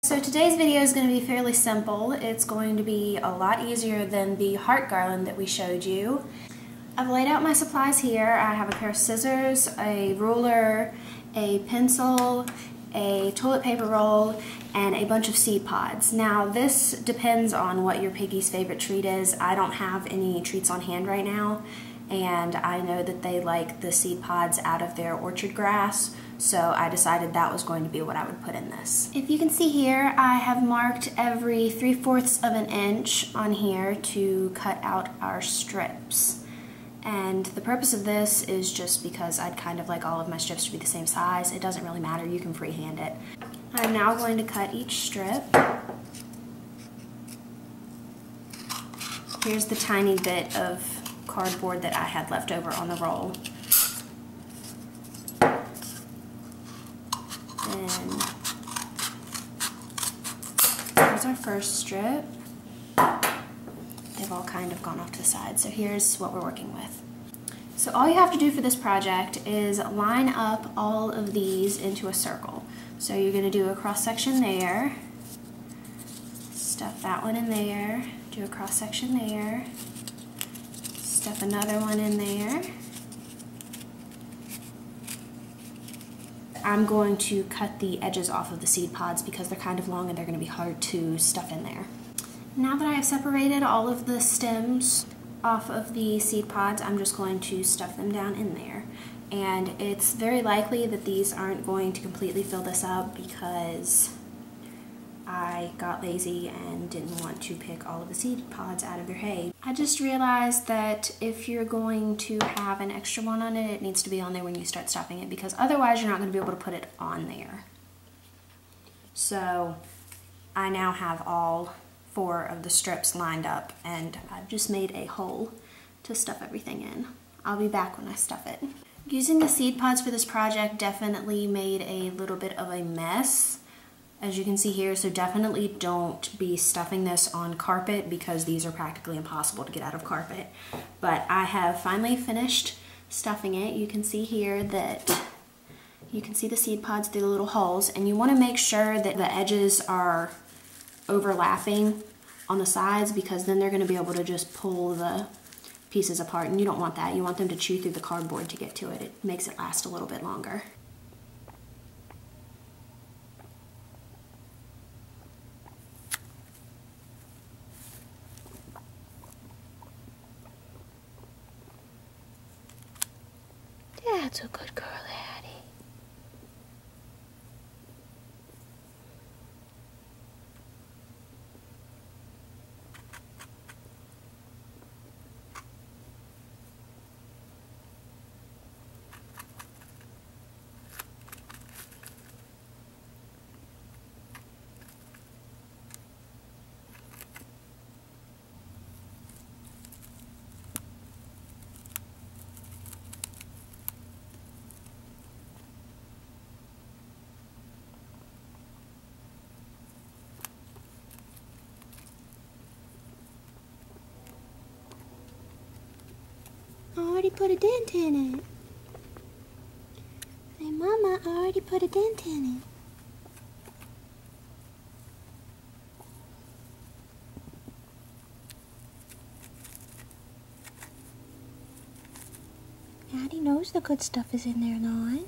So today's video is going to be fairly simple. It's going to be a lot easier than the heart garland that we showed you. I've laid out my supplies here. I have a pair of scissors, a ruler, a pencil, a toilet paper roll, and a bunch of seed pods. Now this depends on what your piggy's favorite treat is. I don't have any treats on hand right now, and I know that they like the seed pods out of their orchard grass, so I decided that was going to be what I would put in this. If you can see here, I have marked every 3/4 of an inch on here to cut out our strips. And the purpose of this is just because I'd kind of like all of my strips to be the same size. It doesn't really matter, you can freehand it. I'm now going to cut each strip. Here's the tiny bit of cardboard that I had left over on the roll. Then here's our first strip. They've all kind of gone off to the side, so here's what we're working with. So all you have to do for this project is line up all of these into a circle. So you're going to do a cross section there, stuff that one in there, do a cross section there, stuff another one in there. I'm going to cut the edges off of the seed pods because they're kind of long and they're going to be hard to stuff in there. Now that I have separated all of the stems off of the seed pods, I'm just going to stuff them down in there. And it's very likely that these aren't going to completely fill this up because I got lazy and didn't want to pick all of the seed pods out of their hay. I just realized that if you're going to have an extra one on it, it needs to be on there when you start stuffing it, because otherwise you're not going to be able to put it on there. So I now have all 4 of the strips lined up, and I've just made a hole to stuff everything in. I'll be back when I stuff it. Using the seed pods for this project definitely made a little bit of a mess, as you can see here, so definitely don't be stuffing this on carpet because these are practically impossible to get out of carpet. But I have finally finished stuffing it. You can see here that you can see the seed pods through the little holes, and you want to make sure that the edges are overlapping on the sides, because then they're going to be able to just pull the pieces apart, and you don't want that. You want them to chew through the cardboard to get to it. It makes it last a little bit longer. That's a good girl, Addie. I already put a dent in it. Say, Mama, I already put a dent in it. Addie knows the good stuff is in there, Lon.